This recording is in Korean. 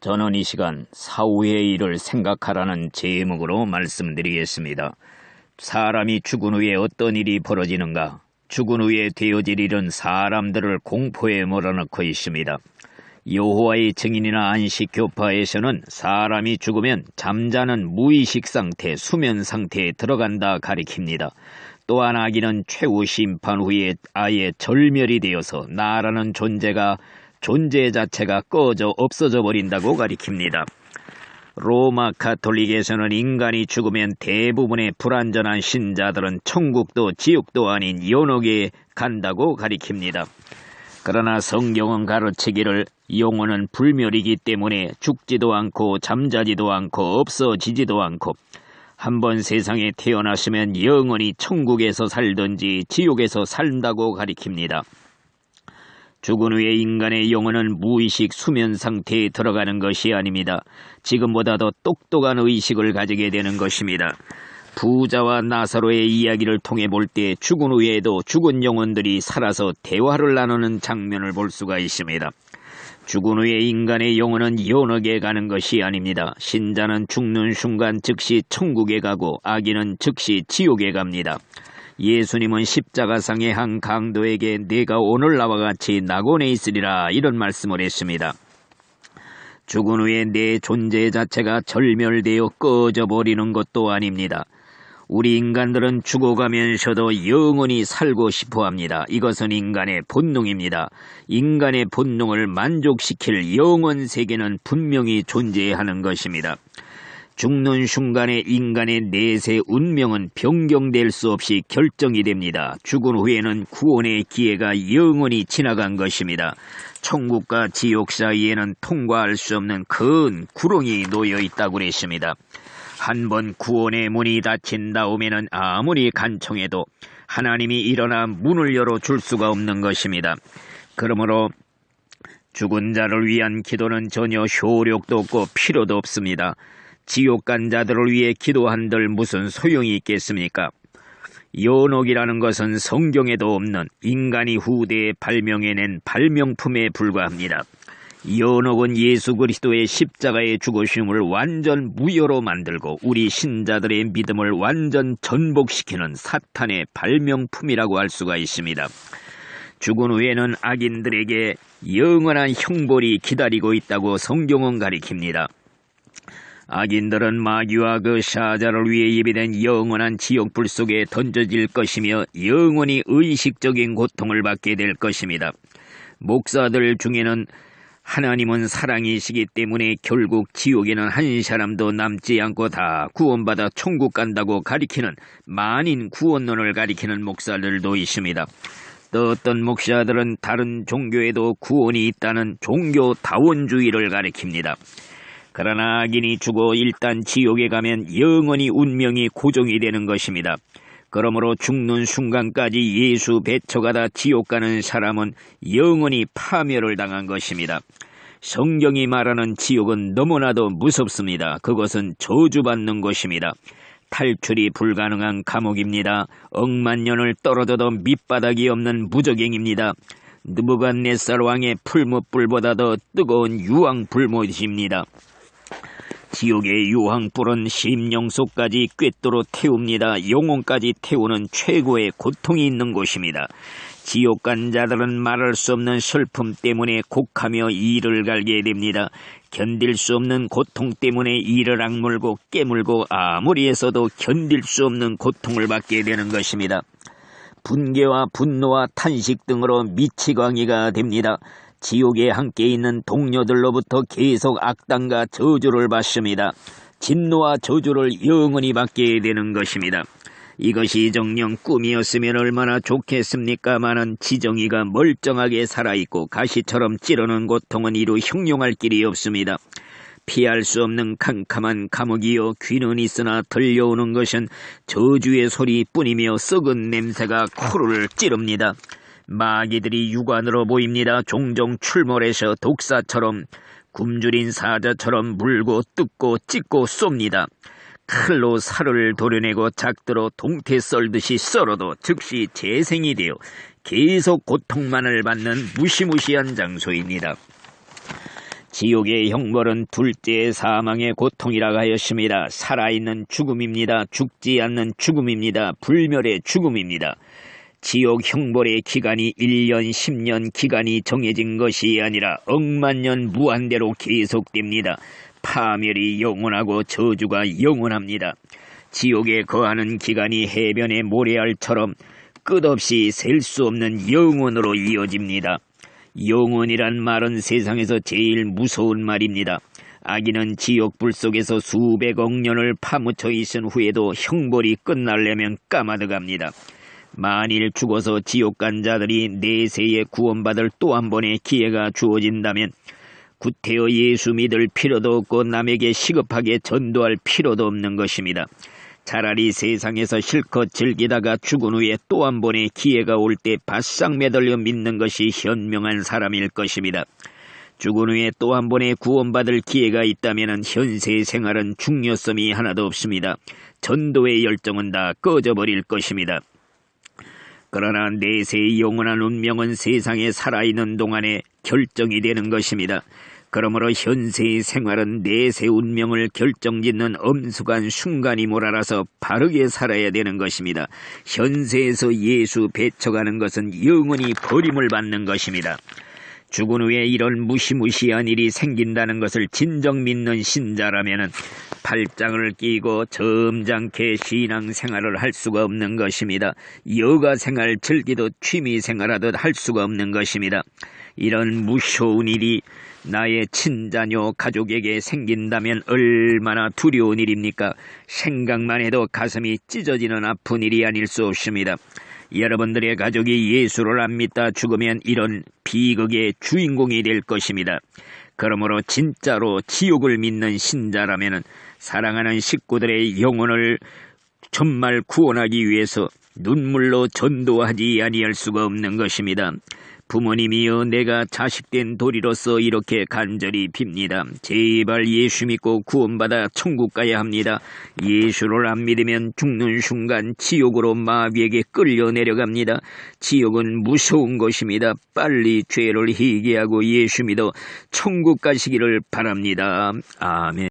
저는 이 시간 사후의 일을 생각하라는 제목으로 말씀드리겠습니다. 사람이 죽은 후에 어떤 일이 벌어지는가? 죽은 후에 되어질 일은 사람들을 공포에 몰아넣고 있습니다. 여호와의 증인이나 안식교파에서는 사람이 죽으면 잠자는 무의식 상태, 수면 상태에 들어간다 가리킵니다. 또한 아기는 최후 심판 후에 아예 절멸이 되어서 나라는 존재 자체가 꺼져 없어져 버린다고 가리킵니다. 로마 가톨릭에서는 인간이 죽으면 대부분의 불완전한 신자들은 천국도 지옥도 아닌 연옥에 간다고 가리킵니다. 그러나 성경은 가르치기를 영혼은 불멸이기 때문에 죽지도 않고 잠자지도 않고 없어지지도 않고 한번 세상에 태어났으면 영원히 천국에서 살든지 지옥에서 산다고 가리킵니다. 죽은 후에 인간의 영혼은 무의식 수면 상태에 들어가는 것이 아닙니다. 지금보다 더 똑똑한 의식을 가지게 되는 것입니다. 부자와 나사로의 이야기를 통해 볼 때 죽은 후에도 죽은 영혼들이 살아서 대화를 나누는 장면을 볼 수가 있습니다. 죽은 후에 인간의 영혼은 연옥에 가는 것이 아닙니다. 신자는 죽는 순간 즉시 천국에 가고 아기는 즉시 지옥에 갑니다. 예수님은 십자가상의 한 강도에게 내가 오늘 나와 같이 낙원에 있으리라 이런 말씀을 했습니다. 죽은 후에 내 존재 자체가 절멸되어 꺼져 버리는 것도 아닙니다. 우리 인간들은 죽어가면서도 영원히 살고 싶어합니다. 이것은 인간의 본능입니다. 인간의 본능을 만족시킬 영원 세계는 분명히 존재하는 것입니다. 죽는 순간에 인간의 내세 운명은 변경될 수 없이 결정이 됩니다. 죽은 후에는 구원의 기회가 영원히 지나간 것입니다. 천국과 지옥 사이에는 통과할 수 없는 큰 구렁이 놓여 있다고 그랬습니다. 한번 구원의 문이 닫힌 다음에는 아무리 간청해도 하나님이 일어나 문을 열어줄 수가 없는 것입니다. 그러므로 죽은 자를 위한 기도는 전혀 효력도 없고 필요도 없습니다. 지옥 간 자들을 위해 기도한들 무슨 소용이 있겠습니까? 연옥이라는 것은 성경에도 없는 인간이 후대에 발명해낸 발명품에 불과합니다. 연옥은 예수 그리스도의 십자가의 죽으심을 완전 무효로 만들고 우리 신자들의 믿음을 완전 전복시키는 사탄의 발명품이라고 할 수가 있습니다. 죽은 후에는 악인들에게 영원한 형벌이 기다리고 있다고 성경은 가리킵니다. 악인들은 마귀와 그 사자를 위해 예비된 영원한 지옥불 속에 던져질 것이며 영원히 의식적인 고통을 받게 될 것입니다. 목사들 중에는 하나님은 사랑이시기 때문에 결국 지옥에는 한 사람도 남지 않고 다 구원받아 천국 간다고 가리키는 만인 구원론을 가리키는 목사들도 있습니다. 또 어떤 목사들은 다른 종교에도 구원이 있다는 종교다원주의를 가리킵니다. 그러나 악인이 죽어 일단 지옥에 가면 영원히 운명이 고정이 되는 것입니다. 그러므로 죽는 순간까지 예수 배척하다 지옥 가는 사람은 영원히 파멸을 당한 것입니다. 성경이 말하는 지옥은 너무나도 무섭습니다. 그것은 저주받는 곳입니다. 탈출이 불가능한 감옥입니다. 억만 년을 떨어져도 밑바닥이 없는 무적행입니다. 느부갓네살 왕의 풀무불보다 더 뜨거운 유황불못입니다. 지옥의 유황불은 심령속까지 꿰뚫어 태웁니다. 영혼까지 태우는 최고의 고통이 있는 곳입니다. 지옥 간 자들은 말할 수 없는 슬픔 때문에 곡하며 이를 갈게 됩니다. 견딜 수 없는 고통 때문에 이를 악물고 깨물고 아무리 해서도 견딜 수 없는 고통을 받게 되는 것입니다. 분개와 분노와 탄식 등으로 미치광이가 됩니다. 지옥에 함께 있는 동료들로부터 계속 악당과 저주를 받습니다. 진노와 저주를 영원히 받게 되는 것입니다. 이것이 정녕 꿈이었으면 얼마나 좋겠습니까마는 지정이가 멀쩡하게 살아있고 가시처럼 찌르는 고통은 이루 형용할 길이 없습니다. 피할 수 없는 캄캄한 감옥이요 귀는 있으나 들려오는 것은 저주의 소리뿐이며 썩은 냄새가 코를 찌릅니다. 마귀들이 육안으로 보입니다. 종종 출몰해서 독사처럼 굶주린 사자처럼 물고 뜯고 찢고 쏩니다. 칼로 살을 도려내고 작들어 동태 썰듯이 썰어도 즉시 재생이 되어 계속 고통만을 받는 무시무시한 장소입니다. 지옥의 형벌은 둘째 사망의 고통이라 하였습니다. 살아있는 죽음입니다. 죽지 않는 죽음입니다. 불멸의 죽음입니다. 지옥 형벌의 기간이 1년, 10년 기간이 정해진 것이 아니라 억만년 무한대로 계속됩니다. 파멸이 영원하고 저주가 영원합니다. 지옥에 거하는 기간이 해변의 모래알처럼 끝없이 셀 수 없는 영원으로 이어집니다. 영원이란 말은 세상에서 제일 무서운 말입니다. 악인은 지옥불 속에서 수백억 년을 파묻혀 있은 후에도 형벌이 끝나려면 까마득합니다. 만일 죽어서 지옥 간 자들이 내세에 구원받을 또 한 번의 기회가 주어진다면 구태여 예수 믿을 필요도 없고 남에게 시급하게 전도할 필요도 없는 것입니다. 차라리 세상에서 실컷 즐기다가 죽은 후에 또 한 번의 기회가 올 때 바싹 매달려 믿는 것이 현명한 사람일 것입니다. 죽은 후에 또 한 번의 구원받을 기회가 있다면 현세 생활은 중요성이 하나도 없습니다. 전도의 열정은 다 꺼져버릴 것입니다. 그러나 내세의 영원한 운명은 세상에 살아있는 동안에 결정이 되는 것입니다. 그러므로 현세의 생활은 내세 운명을 결정짓는 엄숙한 순간임을 알아서 바르게 살아야 되는 것입니다. 현세에서 예수 배척하는 것은 영원히 버림을 받는 것입니다. 죽은 후에 이런 무시무시한 일이 생긴다는 것을 진정 믿는 신자라면 팔짱을 끼고 점잖게 신앙생활을 할 수가 없는 것입니다. 여가생활 즐기듯 취미생활하듯 할 수가 없는 것입니다. 이런 무서운 일이 나의 친자녀 가족에게 생긴다면 얼마나 두려운 일입니까? 생각만 해도 가슴이 찢어지는 아픈 일이 아닐 수 없습니다. 여러분들의 가족이 예수를 안 믿다 죽으면 이런 비극의 주인공이 될 것입니다. 그러므로 진짜로 지옥을 믿는 신자라면 사랑하는 식구들의 영혼을 정말 구원하기 위해서 눈물로 전도하지 아니할 수가 없는 것입니다. 부모님이여, 내가 자식된 도리로서 이렇게 간절히 빕니다. 제발 예수 믿고 구원받아 천국 가야 합니다. 예수를 안 믿으면 죽는 순간 지옥으로 마귀에게 끌려 내려갑니다. 지옥은 무서운 것입니다. 빨리 죄를 회개하고 예수 믿어 천국 가시기를 바랍니다. 아멘.